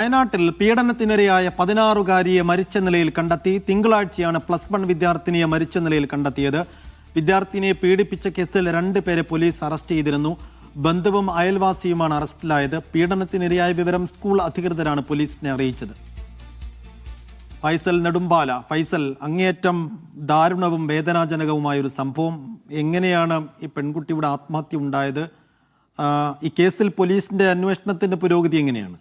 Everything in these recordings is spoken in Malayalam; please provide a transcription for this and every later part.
വയനാട്ടിൽ പീഡനത്തിനിരയായ 16-കാരിയെ മരിച്ച നിലയിൽ കണ്ടെത്തി. തിങ്കളാഴ്ചയാണ് +1 വിദ്യാർത്ഥിനിയെ മരിച്ച നിലയിൽ കണ്ടെത്തിയത്. വിദ്യാർത്ഥിനിയെ പീഡിപ്പിച്ച കേസിൽ 2 പേരെ പോലീസ് അറസ്റ്റ് ചെയ്തിരുന്നു. ബന്ധുവും അയൽവാസിയുമാണ് അറസ്റ്റിലായത്. പീഡനത്തിനിരയായ വിവരം സ്കൂൾ അധികൃതരാണ് പോലീസിനെ അറിയിച്ചത്. ഫൈസൽ നെടുമ്പാല. ഫൈസൽ, അങ്ങേയറ്റം ദാരുണവും വേദനാജനകവുമായ ഒരു സംഭവം. എങ്ങനെയാണ് ഈ പെൺകുട്ടിയുടെ ആത്മഹത്യ ഉണ്ടായത്? ഈ കേസിൽ പോലീസിന്റെ അന്വേഷണത്തിന്റെ പുരോഗതി എങ്ങനെയാണ്?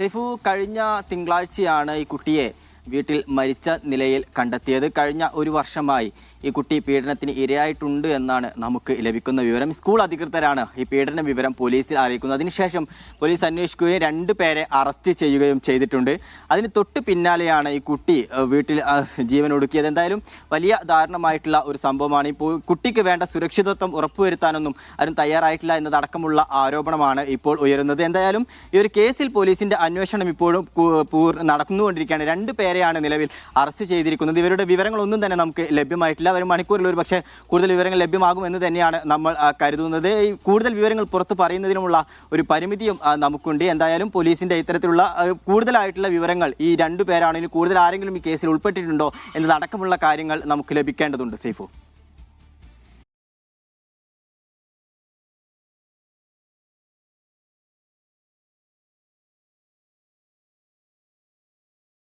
സൈഫു, കഴിഞ്ഞ തിങ്കളാഴ്ചയാണ് ഈ കുട്ടിയെ വീട്ടിൽ മരിച്ച നിലയിൽ കണ്ടെത്തിയത്. കഴിഞ്ഞ ഒരു വർഷമായി ഈ കുട്ടി പീഡനത്തിന് ഇരയായിട്ടുണ്ട് എന്നാണ് നമുക്ക് ലഭിക്കുന്ന വിവരം. സ്കൂൾ അധികൃതരാണ് ഈ പീഡന വിവരം പോലീസിൽ അറിയിക്കുന്നത്. അതിനുശേഷം പോലീസ് അന്വേഷിക്കുകയും 2 പേരെ അറസ്റ്റ് ചെയ്യുകയും ചെയ്തിട്ടുണ്ട്. അതിന് തൊട്ട് പിന്നാലെയാണ് ഈ കുട്ടി വീട്ടിൽ ജീവൻ ഒടുക്കിയത്. എന്തായാലും വലിയ ദാരുണമായിട്ടുള്ള ഒരു സംഭവമാണ്. ഇപ്പോൾ കുട്ടിക്ക് വേണ്ട സുരക്ഷിതത്വം ഉറപ്പുവരുത്താനൊന്നും ആരും തയ്യാറായിട്ടില്ല എന്നതടക്കമുള്ള ആരോപണമാണ് ഇപ്പോൾ ഉയരുന്നത്. എന്തായാലും ഈ ഒരു കേസിൽ പോലീസിന്റെ അന്വേഷണം ഇപ്പോഴും നടന്നുകൊണ്ടിരിക്കുകയാണ്. 2 പേരെയാണ് നിലവിൽ അറസ്റ്റ് ചെയ്തിരിക്കുന്നത്. ഇവരുടെ വിവരങ്ങളൊന്നും തന്നെ നമുക്ക് ലഭ്യമായിട്ടില്ല. വരും മണിക്കൂറിൽ ഒരു പക്ഷേ കൂടുതൽ വിവരങ്ങൾ ലഭ്യമാകുമെന്ന് തന്നെയാണ് നമ്മൾ കരുതുന്നത്. ഈ കൂടുതൽ വിവരങ്ങൾ പുറത്ത് പറയുന്നതിനുമുള്ള ഒരു പരിമിതിയും നമുക്കുണ്ട്. എന്തായാലും പോലീസിന്റെ ഇത്തരത്തിലുള്ള കൂടുതലായിട്ടുള്ള വിവരങ്ങൾ ഈ 2 പേരാണെങ്കിലും കൂടുതൽ ആരെങ്കിലും ഈ കേസിൽ ഉൾപ്പെട്ടിട്ടുണ്ടോ എന്നതടക്കമുള്ള കാര്യങ്ങൾ നമുക്ക് ലഭിക്കേണ്ടതുണ്ട്. സൈഫു.